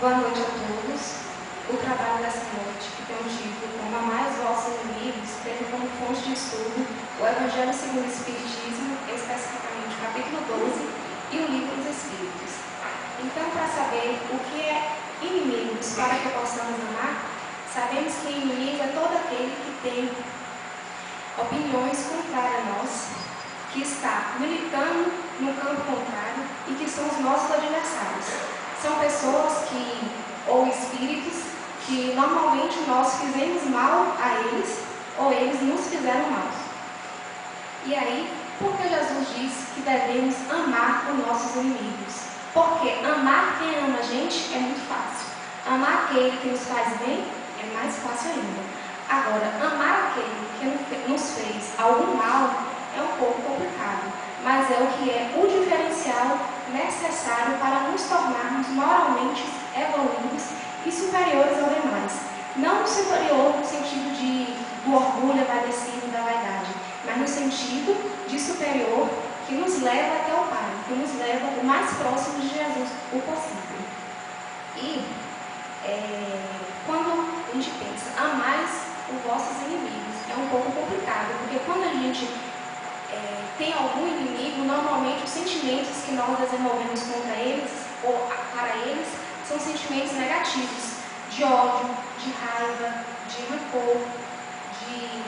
Boa noite a todos. O trabalho dessa noite, que tem o título Como Amar os Vossos Inimigos, tendo como fonte de estudo o Evangelho segundo o Espiritismo, especificamente o capítulo 12 e o Livro dos Espíritos. Então, para saber o que é inimigos, para que possamos amar, sabemos que inimigo é todo aquele que tem opiniões contrárias a nós, que está militando no campo contrário e que são os nossos adversários. São pessoas ou espíritos que normalmente nós fizemos mal a eles ou eles nos fizeram mal. E aí, por que Jesus diz que devemos amar os nossos inimigos? Porque amar quem ama a gente é muito fácil. Amar aquele que nos faz bem é mais fácil ainda. Agora, amar aquele que nos fez algum mal é um pouco complicado, mas é o que é o diferencial necessário para nos tornarmos moralmente evoluídos e superiores aos demais. Não superior no sentido do orgulho avarecido da vaidade, mas no sentido de superior que nos leva até o Pai, que nos leva o mais próximo de Jesus o possível. E quando a gente pensa, amai os vossos inimigos, é um pouco complicado, porque quando a gente tem algum inimigo, normalmente os sentimentos que nós desenvolvemos contra eles ou para eles são sentimentos negativos, de ódio, de raiva, de rancor, de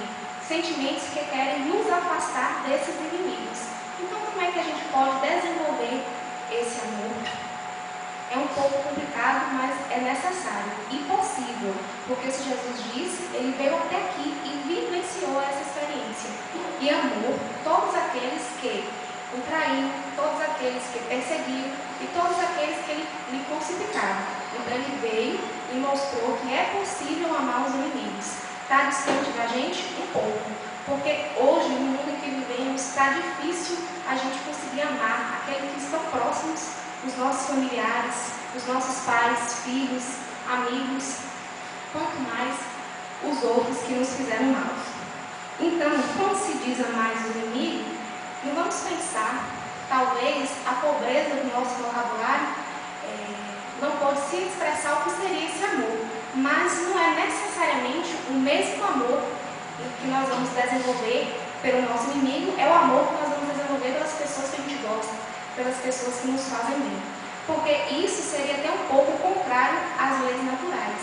sentimentos que querem nos afastar desses inimigos. Então, como é que a gente pode desenvolver esse amor? É um pouco complicado, mas é necessário e possível, porque se Jesus disse, ele veio até aqui e vivenciou essa experiência. E amou todos aqueles que o traíram, todos aqueles que perseguiram e todos aqueles que lhe crucificaram. Então ele veio e mostrou que é possível amar os inimigos. Está distante da gente? Um pouco. Porque hoje, no mundo em que vivemos, está difícil a gente conseguir amar aqueles que estão próximos, os nossos familiares, os nossos pais, filhos, amigos, quanto mais os outros que nos fizeram mal. Então, quando se diz amar o inimigo, não vamos pensar, talvez a pobreza do nosso vocabulário não pode se expressar o que seria esse amor, mas não é necessariamente o mesmo amor que nós vamos desenvolver pelo nosso inimigo, é o amor que nós vamos desenvolver pelas pessoas que a gente gosta, pelas pessoas que nos fazem bem. Porque isso seria até um pouco contrário às leis naturais.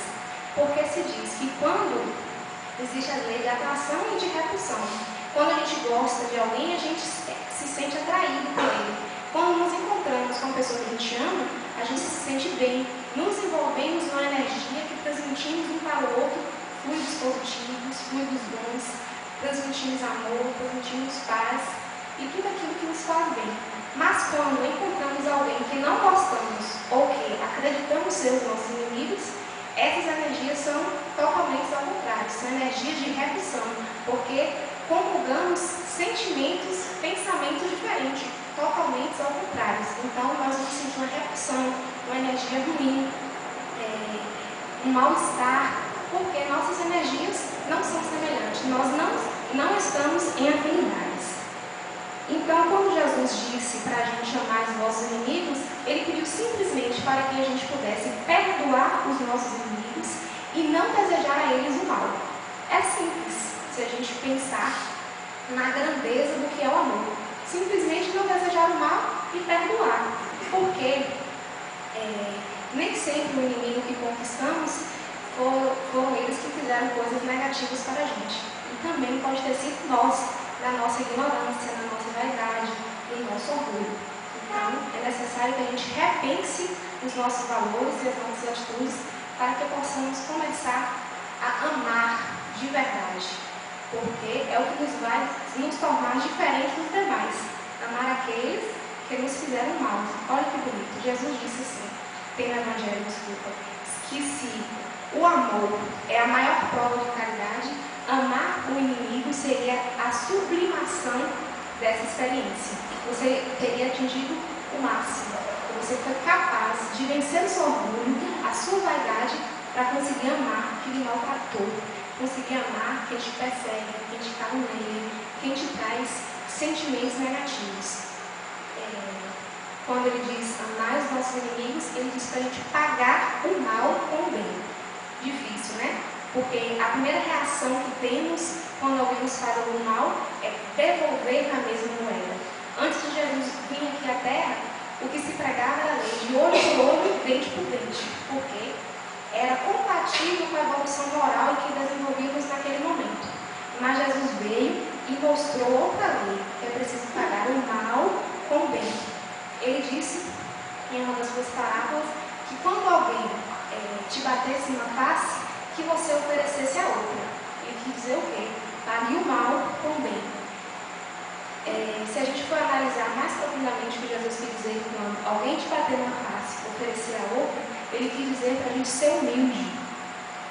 Porque se diz que quando existe a lei de atração e de repulsão, quando a gente gosta de alguém, a gente se sente atraído por ele. Quando nos encontramos com uma pessoa que a gente ama, a gente se sente bem. Nos envolvemos numa energia que transmitimos um para o outro fluidos positivos, fluidos bons, transmitimos amor, transmitimos paz e tudo aquilo que nos faz bem. Mas quando encontramos alguém que não gostamos ou que acreditamos ser os nossos inimigos, essas energias são totalmente ao contrário, são energias de repulsão, porque comungamos sentimentos, pensamentos diferentes, totalmente ao contrário. Então nós vamos sentir uma repulsão, uma energia ruim, um mal-estar, porque nossas energias não são semelhantes, nós não estamos em afinidades. Então, quando Jesus disse para a gente amar os nossos inimigos, ele pediu simplesmente para que a gente pudesse perdoar os nossos inimigos e não desejar a eles o mal. É simples, se a gente pensar na grandeza do que é o amor. Simplesmente não desejar o mal e perdoar. Porque nem sempre o inimigo que conquistamos foram eles que fizeram coisas negativas para a gente. E também pode ter sido nós, na nossa ignorância, na nossa vaidade, no nosso orgulho. Então, é necessário que a gente repense os nossos valores e as nossas atitudes para que possamos começar a amar de verdade. Porque é o que nos vai nos tornar diferentes dos demais. Amar aqueles que nos fizeram mal. Olha que bonito. Jesus disse assim, tem no Evangelho, que se o amor é a maior prova de caridade, amar o inimigo seria a sublimação dessa experiência. Você teria atingido o máximo. Você foi capaz de vencer o seu orgulho, a sua vaidade, para conseguir amar quem lhe maltratou. Conseguir amar quem te persegue, quem te calúnia, quem te traz sentimentos negativos. Quando ele diz amar os nossos inimigos, ele diz para a gente pagar o mal com o bem. Difícil, né? Porque a primeira reação que temos quando alguém nos faz algum mal é devolver na mesma moeda. Antes de Jesus vir aqui à Terra, o que se pregava era a lei de olho por olho, dente por dente. Porque era compatível com a evolução moral que desenvolvíamos naquele momento. Mas Jesus veio e mostrou outra lei, que é preciso pagar o mal com o bem. Ele disse, em uma das suas parábolas, que quando alguém te batesse na face, que você oferecesse a outra. Ele quis dizer o quê? Pague o mal com o bem. Se a gente for analisar mais profundamente o que Jesus quis dizer quando alguém te bater na face, oferecer a outra, ele quis dizer para a gente ser humilde,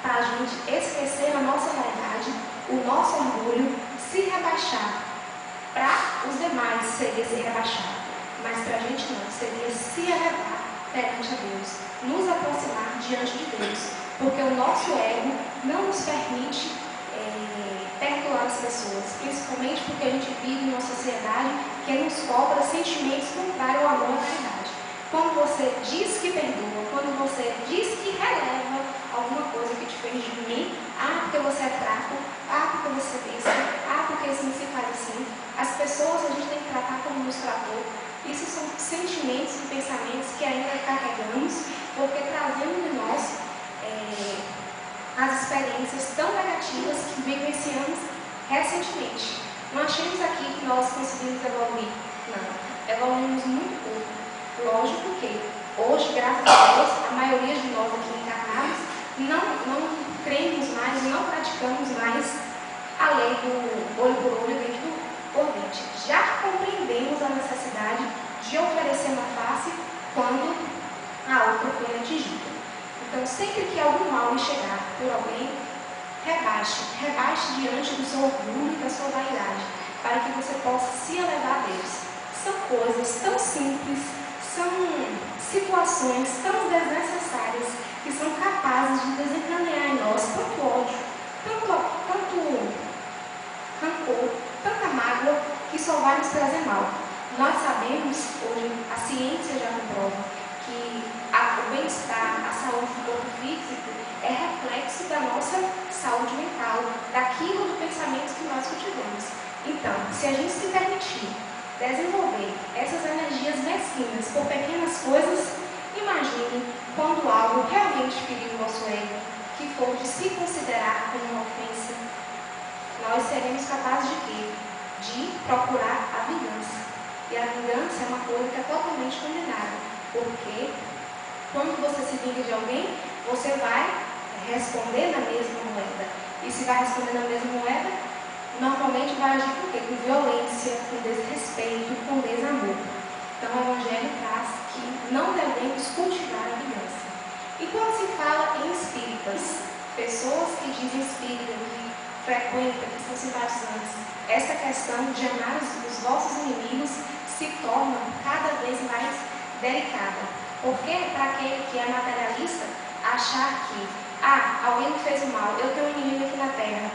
para a gente esquecer a nossa vaidade, o nosso orgulho, se rebaixar. Para os demais seria se rebaixar, mas para a gente não, seria se elevar perante a Deus, nos aproximar diante de Deus, porque o nosso ego não nos permite perdoar as pessoas, principalmente porque a gente vive em uma sociedade que nos cobra sentimentos contrários ao amor à verdade. Quando você diz que perdoa, quando você diz que releva alguma coisa que te fez de mim, porque você é fraco, porque você é isso, porque isso não se faz assim. As pessoas a gente tem que tratar como nos tratou. Isso são sentimentos e pensamentos que ainda carregamos, porque trazemos em nós as experiências tão negativas que vivenciamos recentemente. Não achamos aqui que nós conseguimos evoluir. Não, evoluímos muito pouco. Lógico que hoje, graças a Deus, a maioria de nós aqui encarnados não cremos mais, não praticamos mais a lei do olho por olho, dente por dente. Já compreendemos a necessidade de oferecer uma face quando a outra foi atingida. Então, sempre que algum mal lhe chegar por alguém, rebaixe diante do seu orgulho e da sua vaidade, para que você possa se elevar a Deus. São coisas tão simples, são situações tão desnecessárias que são capazes de desencadear em nós tanto ódio, tanto rancor, tanta mágoa, que só vai nos trazer mal. Nós sabemos, hoje a ciência já comprova, que o bem-estar, a saúde do corpo físico é reflexo da nossa saúde mental, daquilo do pensamento que nós cultivamos. Então, se a gente se permitir desenvolver essas energias mesquinhas por pequenas coisas, imagine quando algo realmente ferir o nosso ego, que for de se considerar como uma ofensa, nós seremos capazes de quê? De procurar a vingança. E a vingança é uma coisa que é totalmente condenada, porque quando você se vinga de alguém, você vai responder na mesma moeda. E se vai responder na mesma moeda, normalmente vai agir com quê? Com violência, com desrespeito, com desamor. Então o Evangelho traz que não devemos cultivar a vingança. E quando se fala em espíritas, pessoas que dizem espírita, que frequentam, que são simpatizantes, essa questão de amar os vossos inimigos se torna cada vez mais delicada. Porque para aquele que é materialista, achar que alguém me fez o mal, eu tenho um inimigo aqui na Terra,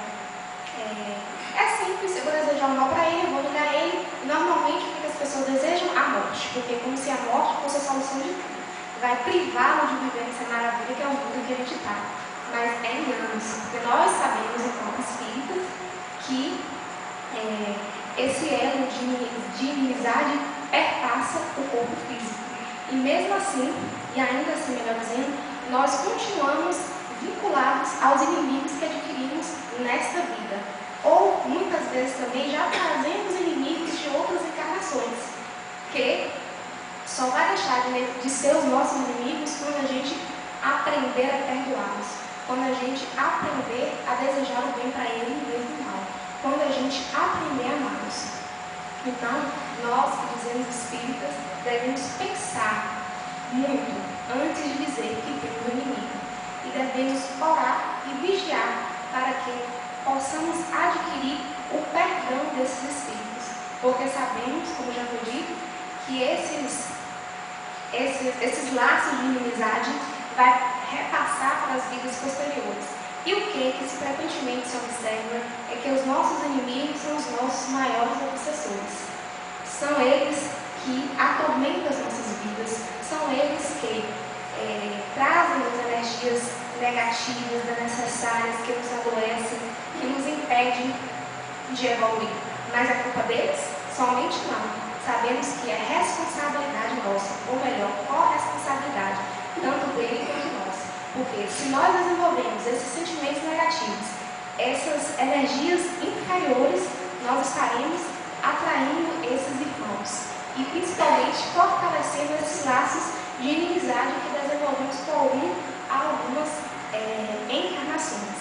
é simples, eu vou desejar o mal para ele, eu vou negar ele, e normalmente o que as pessoas desejam? A morte, porque é como se a morte fosse a solução de tudo. Vai privá-lo de viver essa maravilha que é o mundo que a gente está. Mas é enganos, porque nós sabemos, enquanto espíritas, que esse elo de inimizade perpassa o corpo físico. E mesmo assim, e ainda assim, melhor dizendo, nós continuamos vinculados aos inimigos que adquirimos nesta vida. Ou, muitas vezes também, já trazemos inimigos de outras encarnações, que só vai deixar de ser os nossos inimigos quando a gente aprender a perdoá-los, quando a gente aprender a desejar o bem para ele e mesmo o mal, quando a gente aprender a amá-los. Então, nós que dizemos espíritas, devemos pensar muito antes de dizer que temos um inimigo. E devemos orar e vigiar para que possamos adquirir o perdão desses espíritos. Porque sabemos, como já foi dito, que esses laços de inimizade vai repassar para as vidas posteriores. E o que se frequentemente se observa é que os nossos inimigos são os nossos maiores obsessores. São eles que atormentam as nossas nossas vidas, são eles que trazem as energias negativas, desnecessárias, que nos adoecem, que nos impedem de evoluir. Mas a culpa deles? Somente não. Sabemos que é responsabilidade nossa, ou melhor, corresponsabilidade, tanto dele quanto nossa. Porque se nós desenvolvemos esses sentimentos negativos, essas energias inferiores, nós estaremos atraindo esses irmãos e principalmente fortalecendo esses laços de inimizade que desenvolvemos com algumas encarnações.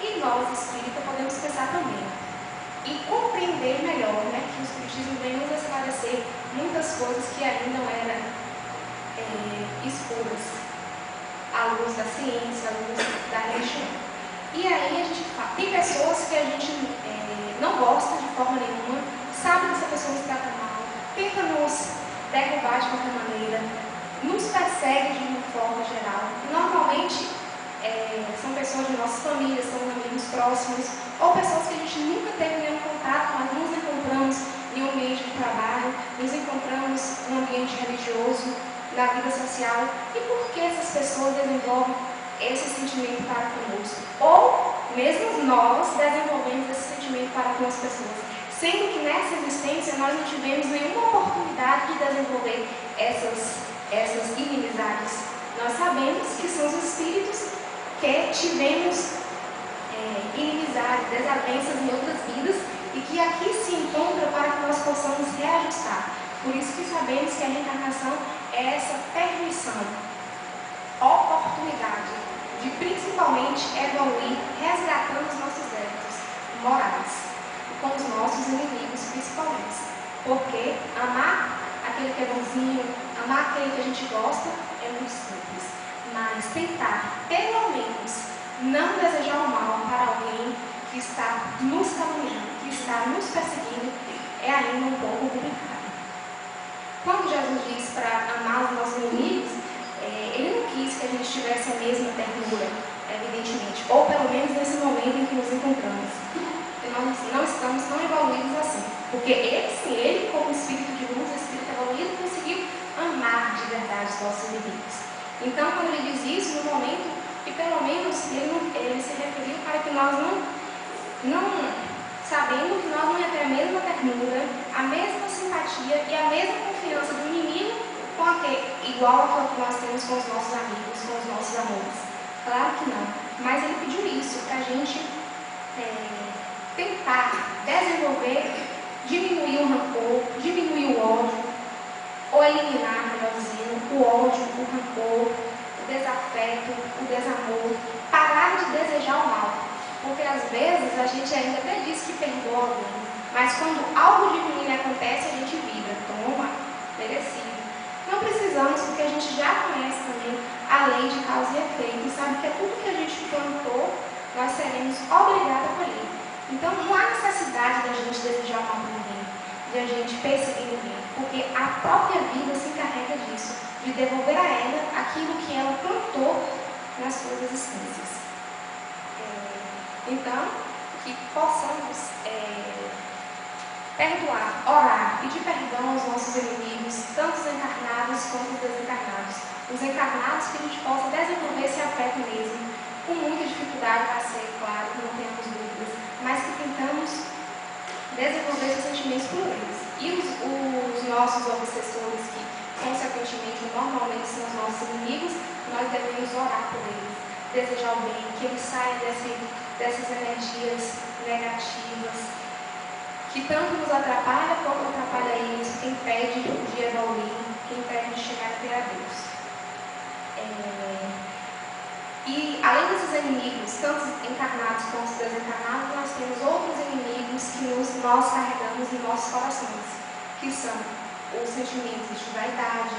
E nós, espírita, podemos pensar também e compreender melhor, que o Espiritismo vem nos esclarecer muitas coisas que ainda não eram escuras à luz da ciência, à luz da religião. E aí a gente fala, tem pessoas que a gente não gosta de forma nenhuma, sabe que essa pessoa nos trata mal, tenta nos derrubar de qualquer maneira, nos persegue de uma forma geral. Normalmente são pessoas de nossas famílias, são amigos próximos, ou pessoas que a gente nunca teve nenhum contato, mas nos encontramos em um ambiente de trabalho, nos encontramos em um ambiente religioso, na vida social. E por que essas pessoas desenvolvem esse sentimento para conosco? Ou mesmo nós desenvolvemos esse sentimento para com as pessoas, sendo que nessa existência nós não tivemos nenhuma oportunidade de desenvolver essas inimizades. Nós sabemos que são os espíritos que tivemos inimizades, desavenças em outras vidas e que aqui se encontra para que nós possamos reajustar. Por isso que sabemos que a reencarnação é essa permissão, oportunidade de principalmente evoluir, resgatando os nossos débitos morais e com os nossos inimigos principalmente. Porque amar aquele que é bonzinho, amar aquele que a gente gosta é muito simples. Mas tentar, pelo menos, não desejar o mal para alguém que está nos caluniando, que está nos perseguindo, é ainda um pouco complicado. Quando Jesus diz para amar os nossos inimigos, ele não quis que a gente tivesse a mesma ternura, evidentemente, ou pelo menos nesse momento em que nos encontramos. Nós não estamos tão evoluídos assim. Porque ele como espírito de luz, espírito evoluído, conseguiu amar de verdade os nossos inimigos. Então, quando ele diz isso, no momento que pelo menos ele se referiu para que nós não sabendo que nós não ia ter a mesma ternura, a mesma simpatia e a mesma confiança do inimigo igual àquela que nós temos com os nossos amigos, com os nossos amores. Claro que não. Mas ele pediu isso para a gente tentar desenvolver, diminuir o rancor, diminuir o ódio, ou eliminar, melhor dizendo, o ódio, o rancor, o desafeto, o desamor, parar de desejar o mal. Porque às vezes a gente ainda até diz que perdoa alguém, mas quando algo de ruim acontece, a gente vibra, toma, merecido. Não precisamos, porque a gente já conhece também a lei de causa e efeito, e sabe que é tudo que a gente plantou, nós seremos obrigados a colher. Então não há necessidade da gente desejar mal para ninguém, de a gente perseguir ninguém, porque a própria vida se encarrega disso, de devolver a ela aquilo que ela plantou nas suas existências. Então, que possamos perdoar, orar, pedir perdão aos nossos inimigos, tanto os encarnados quanto os desencarnados. Os encarnados, que a gente possa desenvolver esse afeto mesmo, com muita dificuldade para ser, claro, não temos dúvidas, mas que tentamos desenvolver esses sentimentos por eles. E os nossos obsessores, que consequentemente normalmente são os nossos inimigos, nós devemos orar por eles, desejar o bem, que eles saiam dessas energias negativas, que tanto nos atrapalha quanto atrapalha eles, que impede de evoluir, que impede de chegar até a Deus. E além desses inimigos, tanto encarnados quanto desencarnados, nós temos outros inimigos que nós carregamos em nossos corações, que são os sentimentos de vaidade,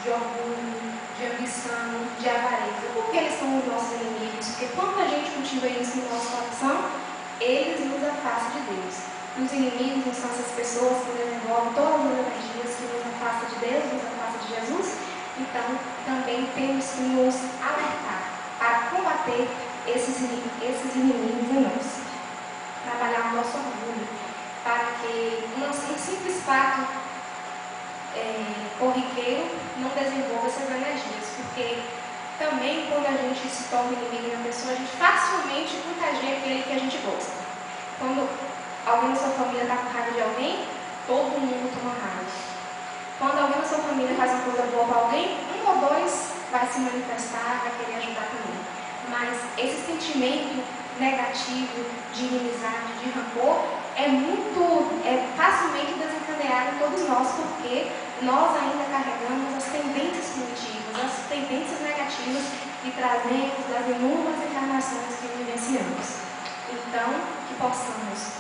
de orgulho, de ambição, de avareza. Por que eles são os nossos inimigos? Porque quando a gente cultiva isso no nosso coração, eles nos afastam de Deus. Os inimigos não são essas pessoas que desenvolvem todas as energias que nos afastam de Deus, nos afastam de Jesus. Então, também temos que nos alertar para combater esses inimigos em nós. Trabalhar o nosso orgulho, para que um simples fato corriqueiro não desenvolva essas energias, porque também quando a gente se torna inimigo de uma pessoa, a gente facilmente contagia aquele que a gente gosta. Quando alguém na sua família está com raiva de alguém, todo mundo toma raiva. Quando alguém na sua família faz uma coisa boa para alguém, um ou dois vai se manifestar, vai querer ajudar também. Mas esse sentimento negativo de inimizade, de rancor, é facilmente desencadeado em todos nós, porque nós ainda carregamos as tendências primitivas, as tendências negativas que trazemos das inúmeras encarnações que vivenciamos. Então, que possamos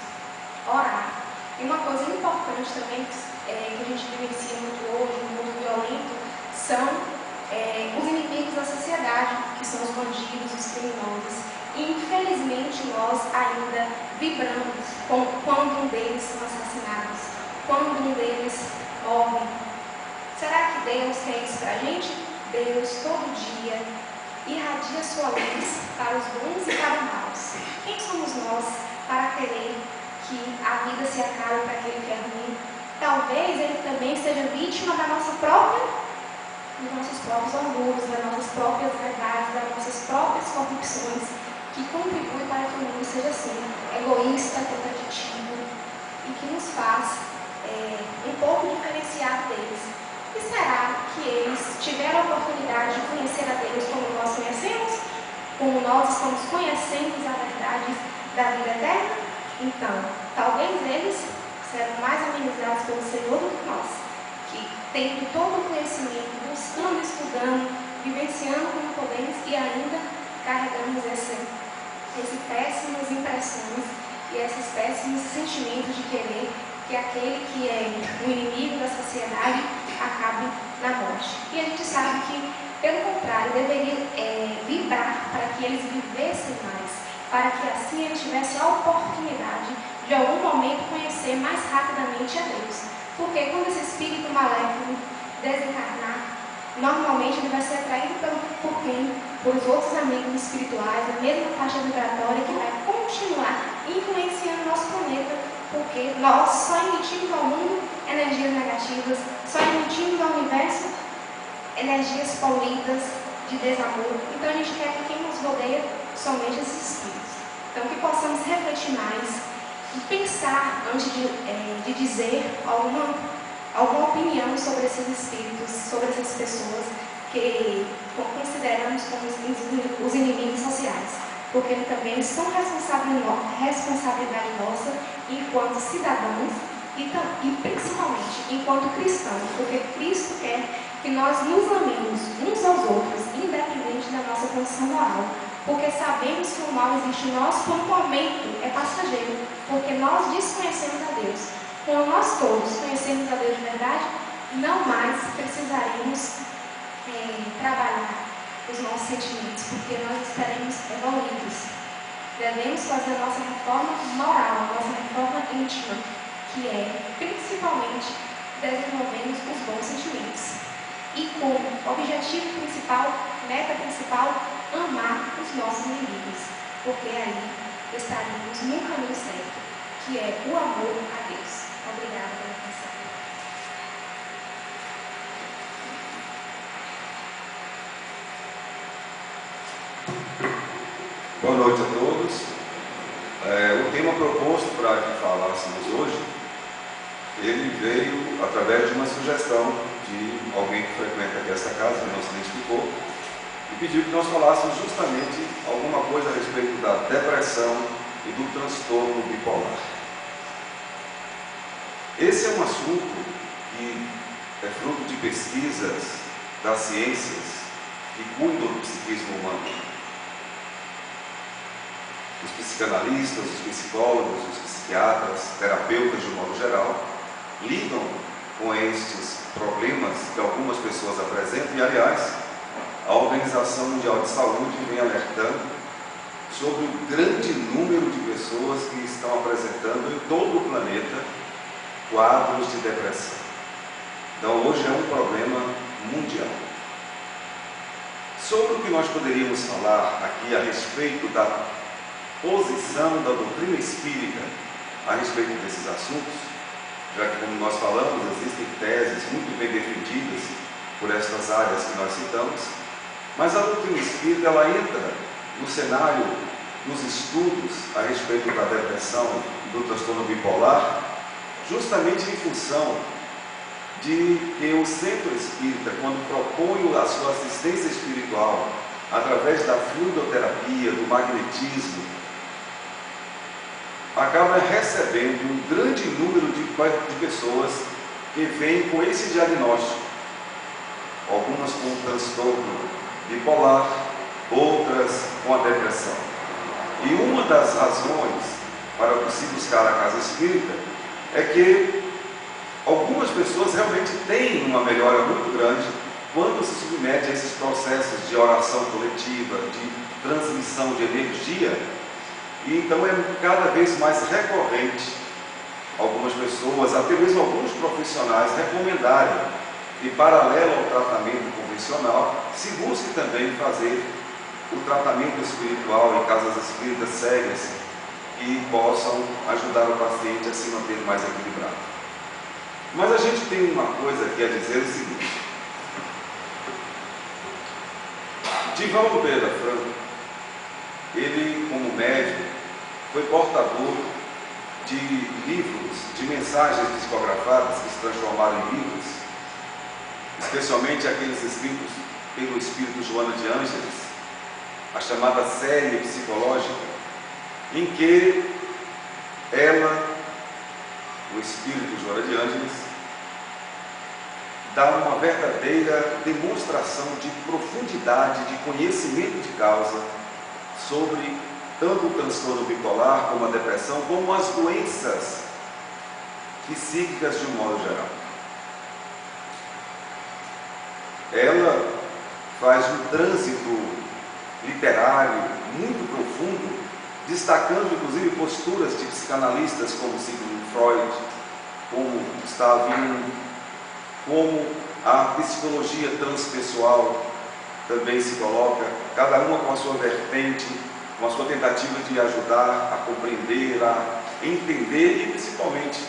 orar. E uma coisa importante também que a gente vivencia muito hoje, no mundo violento, são os inimigos da sociedade, que são os bandidos, os criminosos. E infelizmente nós ainda vibramos quando um deles são assassinados, quando um deles morre. Será que Deus quer isso para a gente? Deus todo dia irradia sua luz para os bons e para os maus. Quem somos nós para querer que a vida se acabe para aquele que é ruim? Talvez ele também seja vítima dos nossos próprios orgulhos, das nossas próprias verdades, das nossas próprias corrupções, que contribuem para que o mundo seja assim, egoísta, contraditivo, e que nos faz um pouco diferenciado deles. E será que eles tiveram a oportunidade de conhecer a Deus como nós conhecemos? Como nós estamos conhecendo a verdade da vida eterna? Então, talvez eles serão mais amenizados pelo Senhor do que nós, que tendo todo o conhecimento, buscando, estudando, vivenciando como podemos e ainda carregamos essas péssimas impressões e esses péssimos sentimentos de querer que aquele que é o inimigo da sociedade acabe na morte. E a gente sabe que, pelo contrário, deveria vibrar para que eles vivessem mais, para que assim eles tivessem a oportunidade de algum momento conhecer mais rapidamente a Deus. Porque quando esse espírito maléfico desencarnar, normalmente ele vai ser atraído por quem? Por os outros amigos espirituais, a mesma faixa vibratória que vai continuar influenciando o nosso planeta, porque nós só emitimos ao mundo energias negativas, só emitimos ao universo energias poluídas de desamor. Então a gente quer que quem nos rodeia somente esses espíritos. Então que possamos refletir mais e pensar antes de dizer alguma opinião sobre esses espíritos, sobre essas pessoas que consideramos como os inimigos sociais, porque também são responsabilidade nossa enquanto cidadãos e principalmente enquanto cristãos, porque Cristo quer que nós nos amemos uns aos outros, independente da nossa condição moral, porque sabemos que o mal existe em nós por um momento, é passageiro, porque nós desconhecemos a Deus. Quando nós todos conhecemos a Deus de verdade, não mais precisaremos trabalhar os nossos sentimentos, porque nós estaremos evoluídos. Devemos fazer a nossa reforma moral, a nossa reforma íntima, que é principalmente desenvolvendo os bons sentimentos. E como objetivo principal, meta principal, amar os nossos inimigos, porque aí estaremos no caminho certo, que é o amor a Deus. Obrigada pela atenção. Boa noite a todos. O tema proposto para que falássemos hoje, ele veio através de uma sugestão de alguém que frequenta aqui essa casa, que não se identificou, e pediu que nós falássemos justamente alguma coisa a respeito da depressão e do transtorno bipolar. Esse é um assunto que é fruto de pesquisas das ciências que cuidam do psiquismo humano. Os psicanalistas, os psicólogos, os psiquiatras, terapeutas de um modo geral, lidam com estes problemas que algumas pessoas apresentam e, aliás, a Organização Mundial de Saúde vem alertando sobre o grande número de pessoas que estão apresentando em todo o planeta quadros de depressão. Então hoje é um problema mundial. Sobre o que nós poderíamos falar aqui a respeito da posição da doutrina espírita a respeito desses assuntos, já que, como nós falamos, existem teses muito bem defendidas por estas áreas que nós citamos, mas a doutrina espírita, ela entra no cenário, nos estudos a respeito da depressão e do transtorno bipolar, justamente em função de que o centro espírita, quando propõe a sua assistência espiritual através da fluidoterapia, do magnetismo, acaba recebendo um grande número de pessoas que vêm com esse diagnóstico, algumas com transtorno bipolar, outras com a depressão. E uma das razões para se buscar a casa espírita é que algumas pessoas realmente têm uma melhora muito grande quando se submete a esses processos de oração coletiva, de transmissão de energia. E então é cada vez mais recorrente algumas pessoas, até mesmo alguns profissionais, recomendarem que, paralelo ao tratamento convencional, se busque também fazer o tratamento espiritual em casas espíritas sérias que possam ajudar o paciente a se manter mais equilibrado. Mas a gente tem uma coisa aqui a dizer, o seguinte: Divaldo Pereira Franco, ele, como médico, foi portador de livros, de mensagens psicografadas que se transformaram em livros, especialmente aqueles escritos pelo espírito Joana de Ângeles, a chamada série psicológica, em que ela, o espírito Joana de Ângeles, dá uma verdadeira demonstração de profundidade, de conhecimento de causa sobre tanto o transtorno bipolar, como a depressão, como as doenças psíquicas de um modo geral. Ela faz um trânsito literário muito profundo, destacando inclusive posturas de psicanalistas como Sigmund Freud, como Gustav Jung, como a psicologia transpessoal também se coloca, cada uma com a sua vertente, com a sua tentativa de ajudar a compreender, a entender e principalmente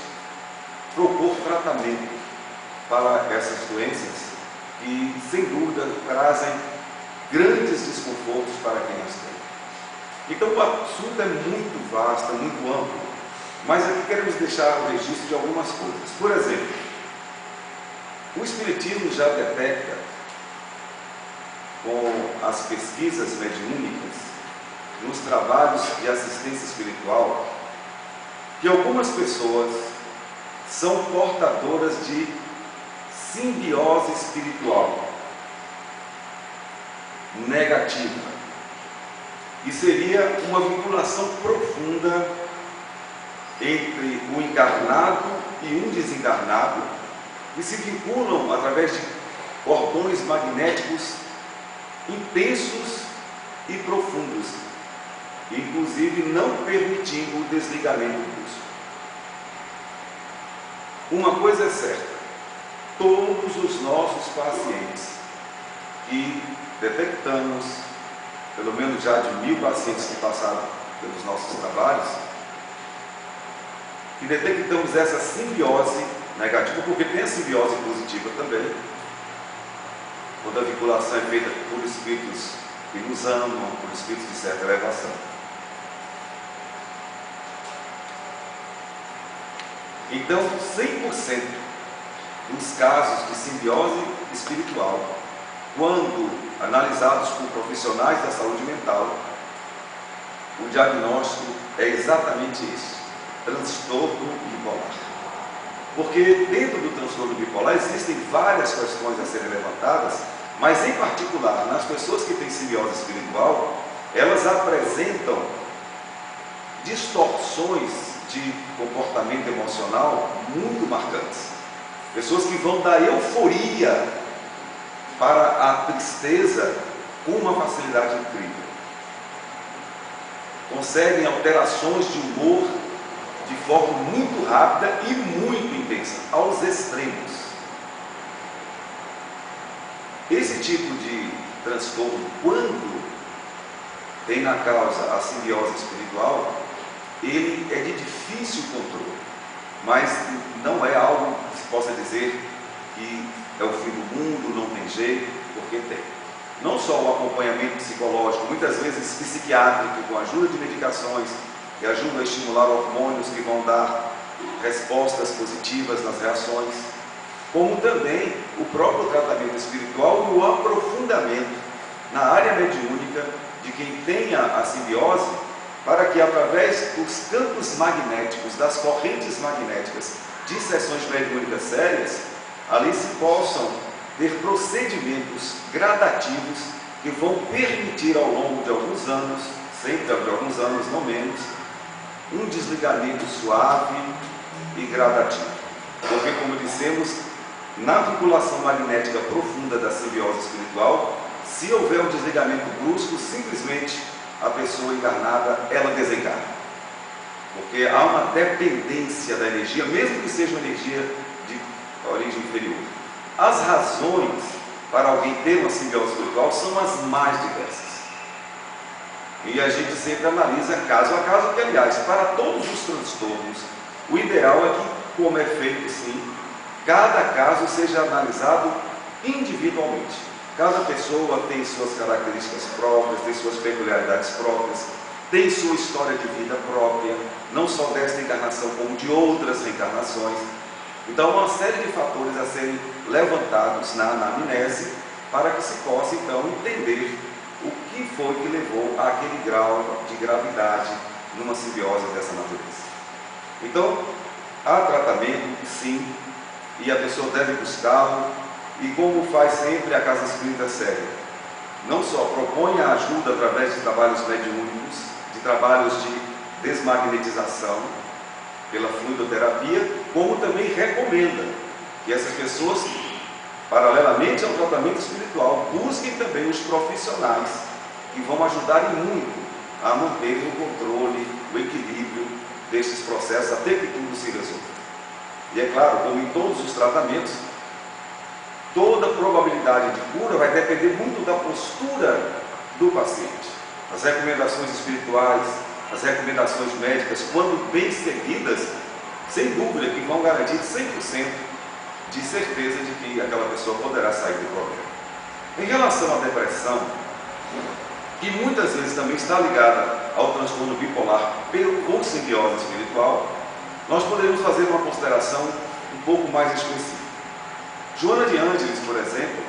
propor tratamento para essas doenças que, sem dúvida, trazem grandes desconfortos para quem as tem. Então o assunto é muito vasto, é muito amplo, mas aqui queremos deixar o registro de algumas coisas. Por exemplo, o Espiritismo já detecta, com as pesquisas mediúnicas, nos trabalhos de assistência espiritual, que algumas pessoas são portadoras de simbiose espiritual negativa. E seria uma vinculação profunda entre o encarnado e um desencarnado, que se vinculam através de cordões magnéticos intensos e profundos, inclusive não permitindo o desligamento brusco. Uma coisa é certa: todos os nossos pacientes que detectamos, pelo menos já de 1000 pacientes que passaram pelos nossos trabalhos, que detectamos essa simbiose negativa, porque tem a simbiose positiva também, quando a vinculação é feita por espíritos que nos amam, por espíritos de certa elevação. Então, 100% dos casos de simbiose espiritual, quando analisados por profissionais da saúde mental, o diagnóstico é exatamente isso: transtorno bipolar. Porque dentro do transtorno bipolar existem várias questões a serem levantadas, mas em particular, nas pessoas que têm simbiose espiritual, elas apresentam distorções de comportamento emocional muito marcantes. Pessoas que vão da euforia para a tristeza com uma facilidade incrível. Conseguem alterações de humor de forma muito rápida e muito intensa, aos extremos. Esse tipo de transtorno, quando tem na causa a simbiose espiritual, ele é de difícil controle. mas não é algo que se possa dizer que é o fim do mundo, não tem jeito, porque tem. Não só o acompanhamento psicológico, muitas vezes psiquiátrico, com a ajuda de medicações, que ajudam a estimular hormônios que vão dar respostas positivas nas reações, como também o próprio tratamento espiritual e o aprofundamento na área mediúnica de quem tenha a simbiose, para que através dos campos magnéticos, das correntes magnéticas de sessões mediúnicas sérias, ali se possam ter procedimentos gradativos que vão permitir ao longo de alguns anos, sempre de alguns anos, não menos, um desligamento suave e gradativo. Porque, como dissemos, na vinculação magnética profunda da simbiose espiritual, se houver um desligamento brusco, simplesmente a pessoa encarnada, ela desencarna. Porque há uma dependência da energia, mesmo que seja uma energia de origem inferior. As razões para alguém ter uma simbiose espiritual são as mais diversas. E a gente sempre analisa caso a caso, que, aliás, para todos os transtornos, o ideal é que, como é feito sim, cada caso seja analisado individualmente. Cada pessoa tem suas características próprias, tem suas peculiaridades próprias, tem sua história de vida própria, não só desta encarnação, como de outras reencarnações. Então, uma série de fatores a serem levantados na anamnese para que se possa, então, entender o que foi que levou àquele grau de gravidade numa simbiose dessa natureza. Então, há tratamento, sim, e a pessoa deve buscá-lo, e como faz sempre a Casa Espírita Séria, não só propõe a ajuda através de trabalhos mediúnicos, de trabalhos de desmagnetização pela fluidoterapia, como também recomenda que essas pessoas, paralelamente ao tratamento espiritual, busquem também os profissionais que vão ajudar muito a manter o controle, o equilíbrio destes processos até que tudo se resolva. E é claro, como em todos os tratamentos, toda probabilidade de cura vai depender muito da postura do paciente. As recomendações espirituais, as recomendações médicas, quando bem seguidas, sem dúvida que vão garantir 100% de certeza de que aquela pessoa poderá sair do problema. Em relação à depressão, que muitas vezes também está ligada ao transtorno bipolar com simbiose espiritual, nós poderíamos fazer uma consideração um pouco mais específica. Joana de Ângeles, por exemplo,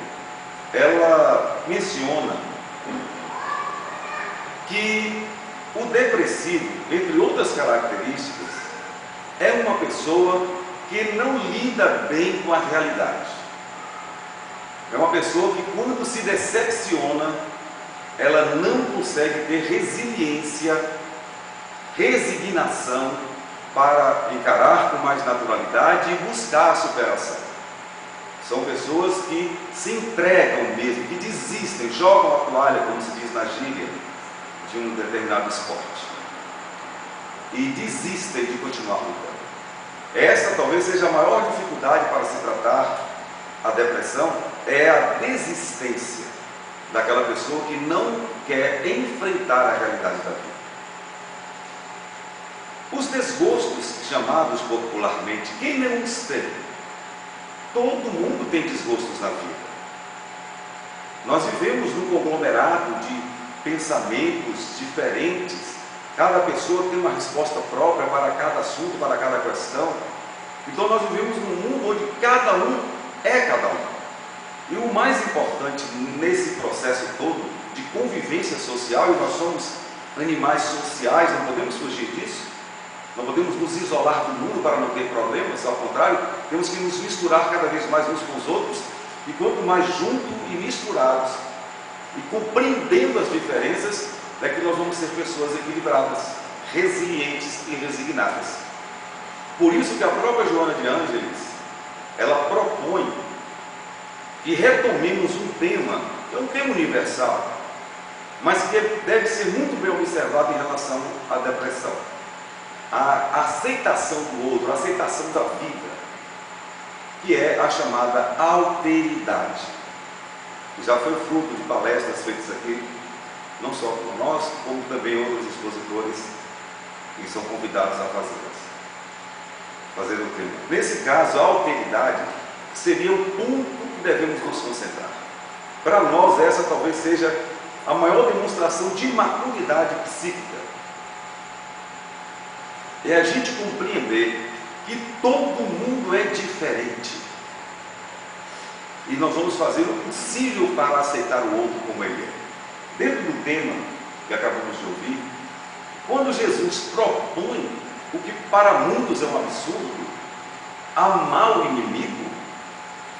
ela menciona que o depressivo, entre outras características, é uma pessoa que não lida bem com a realidade. É uma pessoa que, quando se decepciona, ela não consegue ter resiliência, resignação para encarar com mais naturalidade e buscar a superação. São pessoas que se entregam mesmo, que desistem, jogam a toalha, como se diz na gíria, de um determinado esporte. E desistem de continuar lutando. Essa talvez seja a maior dificuldade para se tratar a depressão, é a desistência daquela pessoa que não quer enfrentar a realidade da vida. Os desgostos, chamados popularmente, quem não os tem? Todo mundo tem desgostos na vida. Nós vivemos num conglomerado de pensamentos diferentes. Cada pessoa tem uma resposta própria para cada assunto, para cada questão. Então nós vivemos num mundo onde cada um é cada um. E o mais importante nesse processo todo de convivência social, e nós somos animais sociais, não podemos fugir disso, não podemos nos isolar do mundo para não ter problemas, ao contrário, temos que nos misturar cada vez mais uns com os outros, e quanto mais juntos e misturados, e compreendendo as diferenças, é que nós vamos ser pessoas equilibradas, resilientes e resignadas. Por isso que a própria Joana de Ângeles, ela propõe que retomemos um tema, que é um tema universal, mas que deve ser muito bem observado em relação à depressão. A aceitação do outro, a aceitação da vida, que é a chamada alteridade. Já foi fruto de palestras feitas aqui, não só por nós, como também outros expositores que são convidados a fazê-las. fazer o tema. Nesse caso, a alteridade seria o ponto que devemos nos concentrar. Para nós, essa talvez seja a maior demonstração de maturidade psíquica. É a gente compreender que todo mundo é diferente. E nós vamos fazer o possível para aceitar o outro como ele é. Dentro do tema que acabamos de ouvir, quando Jesus propõe o que para muitos é um absurdo, amar o inimigo,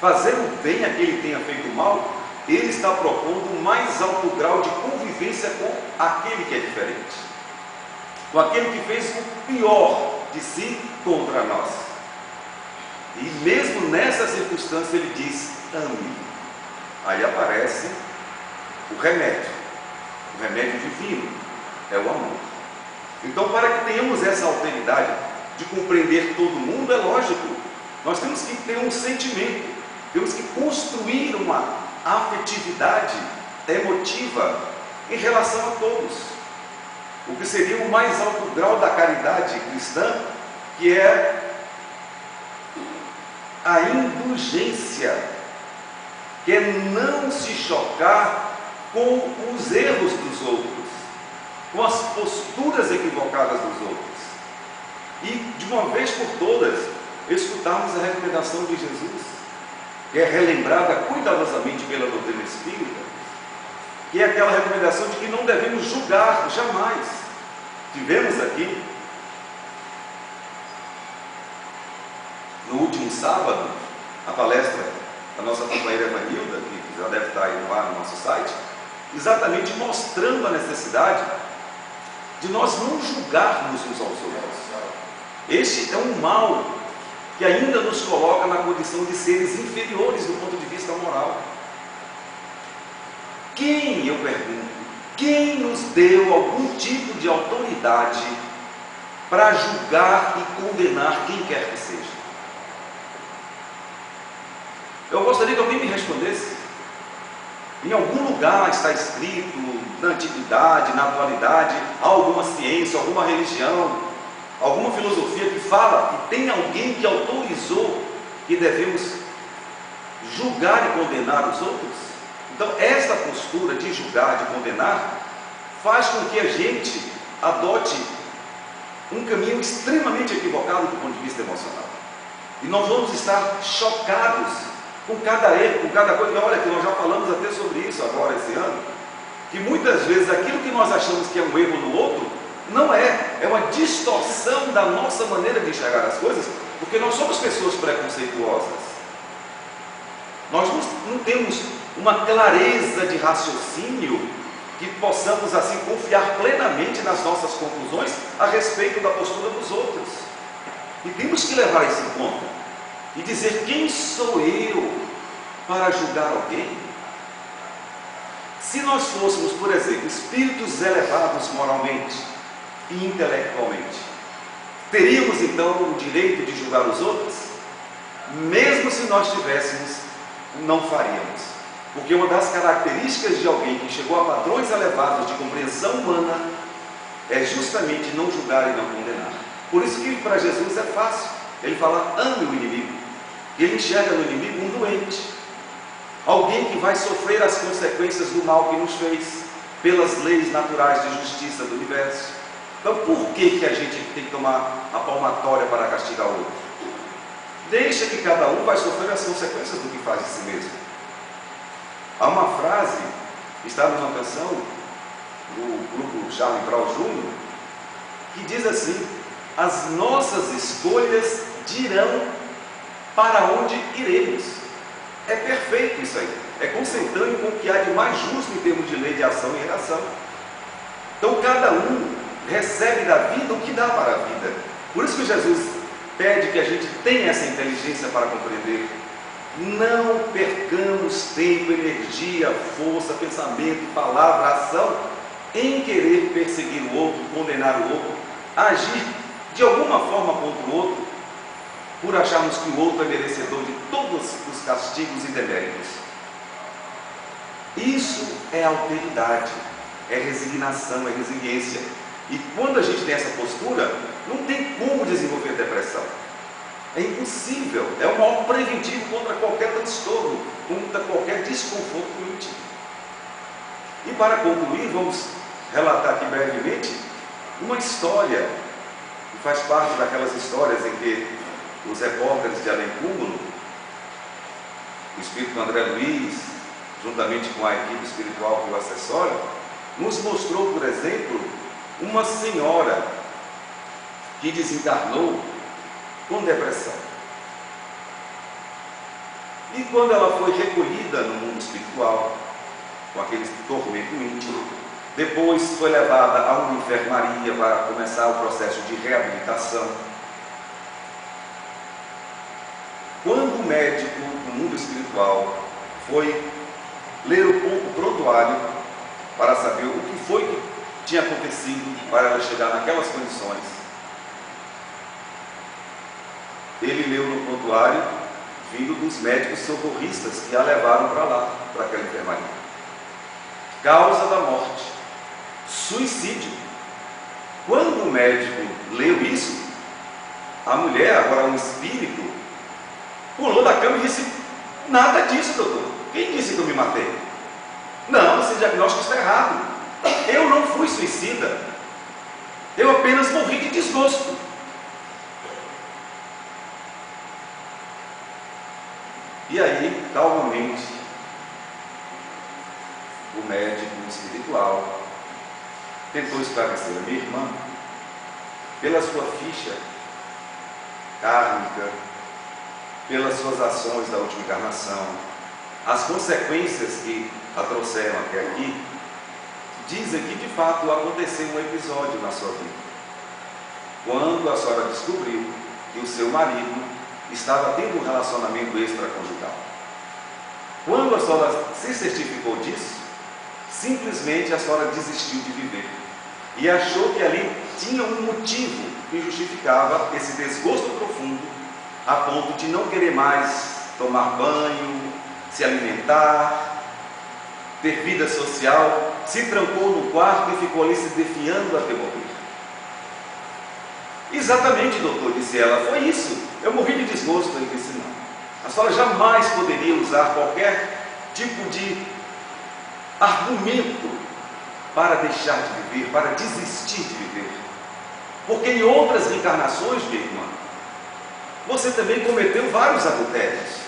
fazer o bem a quem ele tenha feito mal, ele está propondo o mais alto grau de convivência com aquele que é diferente, com aquele que fez o pior de si contra nós. E mesmo nessa circunstância ele diz: ame. Aí aparece o remédio divino, é o amor. Então, para que tenhamos essa alteridade de compreender todo mundo, é lógico, nós temos que ter um sentimento, temos que construir uma afetividade emotiva em relação a todos, o que seria o mais alto grau da caridade cristã, que é a indulgência, que é não se chocar com os erros dos outros, com as posturas equivocadas dos outros, e de uma vez por todas escutarmos a recomendação de Jesus, que é relembrada cuidadosamente pela doutrina espírita, que é aquela recomendação de que não devemos julgar jamais. Tivemos aqui no último sábado a palestra da nossa companheira Evanilda, que já deve estar aí no ar no nosso site, exatamente mostrando a necessidade de nós não julgarmos uns aos outros. Este é um mal que ainda nos coloca na condição de seres inferiores do ponto de vista moral. Quem, eu pergunto, quem nos deu algum tipo de autoridade para julgar e condenar quem quer que seja? Eu gostaria que alguém me respondesse. Em algum lugar está escrito, na antiguidade, na atualidade, alguma ciência, alguma religião, alguma filosofia que fala que tem alguém que autorizou que devemos julgar e condenar os outros? Então, esta postura de julgar, de condenar, faz com que a gente adote um caminho extremamente equivocado do ponto de vista emocional. E nós vamos estar chocados com cada erro, com cada coisa. E olha que nós já falamos até sobre isso agora, esse ano, que muitas vezes aquilo que nós achamos que é um erro no outro, não é. É uma distorção da nossa maneira de enxergar as coisas, porque nós somos pessoas preconceituosas. Nós não temos uma clareza de raciocínio que possamos assim confiar plenamente nas nossas conclusões a respeito da postura dos outros. E temos que levar isso em conta e dizer: quem sou eu para julgar alguém? Se nós fôssemos, por exemplo, espíritos elevados moralmente e intelectualmente, teríamos então o direito de julgar os outros? Mesmo se nós tivéssemos, não faríamos. Porque uma das características de alguém que chegou a padrões elevados de compreensão humana é justamente não julgar e não condenar. Por isso que para Jesus é fácil. Ele fala: ame o inimigo. E ele enxerga no inimigo um doente, alguém que vai sofrer as consequências do mal que nos fez, pelas leis naturais de justiça do universo. Então, por que a gente tem que tomar a palmatória para castigar o outro? Deixa que cada um vai sofrer as consequências do que faz de si mesmo. Há uma frase que está numa canção do grupo Charlie Brown Jr., que diz assim: as nossas escolhas dirão para onde iremos. É perfeito isso aí. É consentâneo com o que há de mais justo em termos de lei de ação e reação. Então cada um recebe da vida o que dá para a vida. Por isso que Jesus pede que a gente tenha essa inteligência para compreender. Não percamos tempo, energia, força, pensamento, palavra, ação em querer perseguir o outro, condenar o outro, agir de alguma forma contra o outro, por acharmos que o outro é merecedor de todos os castigos e deméritos. Isso é alteridade, é resignação, é resiliência. E quando a gente tem essa postura, não tem como desenvolver depressão. É impossível, é o maior preventivo contra qualquer transtorno, contra qualquer desconforto íntimo. E para concluir, vamos relatar aqui brevemente uma história que faz parte daquelas histórias em que os repórteres de Além Túmulo, o espírito André Luiz, juntamente com a equipe espiritual que o assessora, nos mostrou, por exemplo, uma senhora que desencarnou com depressão. E quando ela foi recolhida no mundo espiritual, com aquele tormento íntimo, depois foi levada a uma enfermaria para começar o processo de reabilitação. Quando o médico do mundo espiritual foi ler o prontuário para saber o que foi que tinha acontecido para ela chegar naquelas condições, ele leu no prontuário, vindo dos médicos socorristas que a levaram para lá, para aquela enfermaria. Causa da morte: suicídio. Quando o médico leu isso, a mulher, agora um espírito, pulou da cama e disse: nada disso, doutor. Quem disse que eu me matei? Não, esse diagnóstico está errado. Eu não fui suicida. Eu apenas morri de desgosto. E aí, calmamente, o médico espiritual tentou esclarecer a minha irmã, pela sua ficha kármica, pelas suas ações da última encarnação, as consequências que a trouxeram até aqui, dizem que de fato aconteceu um episódio na sua vida, quando a senhora descobriu que o seu marido estava tendo um relacionamento extraconjugal. Quando a senhora se certificou disso, simplesmente a senhora desistiu de viver e achou que ali tinha um motivo que justificava esse desgosto profundo, a ponto de não querer mais tomar banho, se alimentar, ter vida social, se trancou no quarto e ficou ali se defiando até morrer. Exatamente, doutor, disse ela, foi isso. Eu morri de desgosto. Ele disse: não, a senhora jamais poderia usar qualquer tipo de argumento para deixar de viver, para desistir de viver. Porque em outras reencarnações, minha irmã, você também cometeu vários adultérios.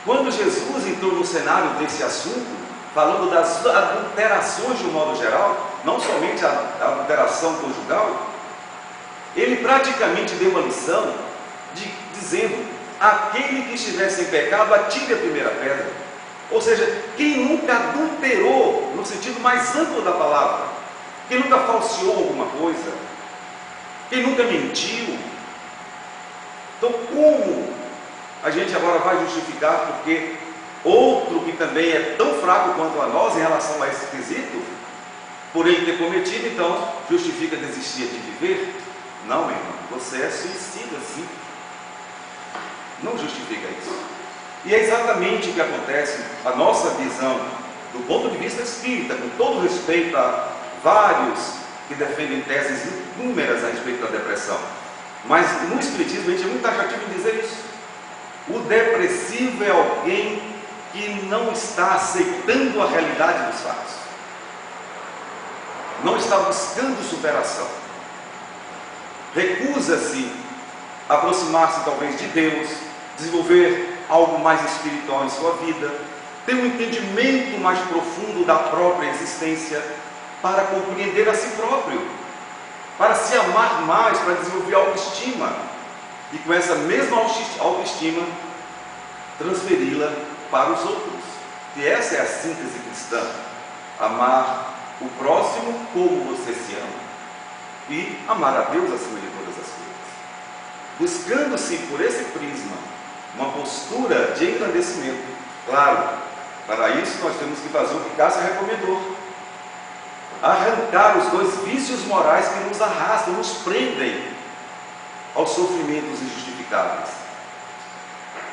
Quando Jesus entrou no cenário desse assunto, falando das adulterações de um modo geral, não somente a adulteração conjugal, ele praticamente deu uma lição dizendo: aquele que estivesse em pecado, atire a primeira pedra. Ou seja, quem nunca adulterou, no sentido mais amplo da palavra, quem nunca falseou alguma coisa, quem nunca mentiu. Então, como a gente agora vai justificar porque outro que também é tão fraco quanto a nós em relação a esse quesito, por ele ter cometido, então justifica desistir de viver? Não, meu irmão, você é suicida, sim. Não justifica isso. E é exatamente o que acontece. A nossa visão, do ponto de vista espírita, com todo respeito a vários que defendem teses inúmeras a respeito da depressão, mas no espiritismo a gente é muito taxativo em dizer isso. O depressivo é alguém que não está aceitando a realidade dos fatos, não está buscando superação, recusa-se a aproximar-se talvez de Deus, desenvolver algo mais espiritual em sua vida, ter um entendimento mais profundo da própria existência, para compreender a si próprio, para se amar mais, para desenvolver autoestima, e com essa mesma autoestima transferi-la para os outros. E essa é a síntese cristã: amar o próximo como você se ama, e amar a Deus acima de todas as coisas, buscando-se por esse prisma uma postura de engrandecimento. Claro, para isso nós temos que fazer o que Cássia recomendou: arrancar os dois vícios morais que nos arrastam, nos prendem aos sofrimentos injustificáveis.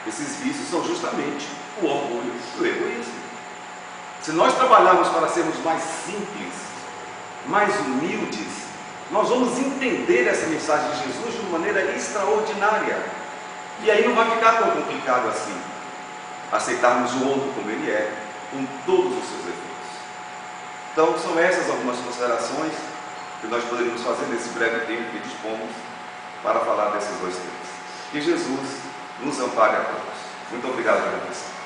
Esses vícios são justamente o orgulho e o egoísmo. Se nós trabalharmos para sermos mais simples, mais humildes, nós vamos entender essa mensagem de Jesus de uma maneira extraordinária. E aí não vai ficar tão complicado assim aceitarmos o outro como ele é, com todos os seus efeitos. Então, são essas algumas considerações que nós poderíamos fazer nesse breve tempo que dispomos para falar desses dois temas. Que Jesus nos ampare a todos. Muito obrigado pela atenção.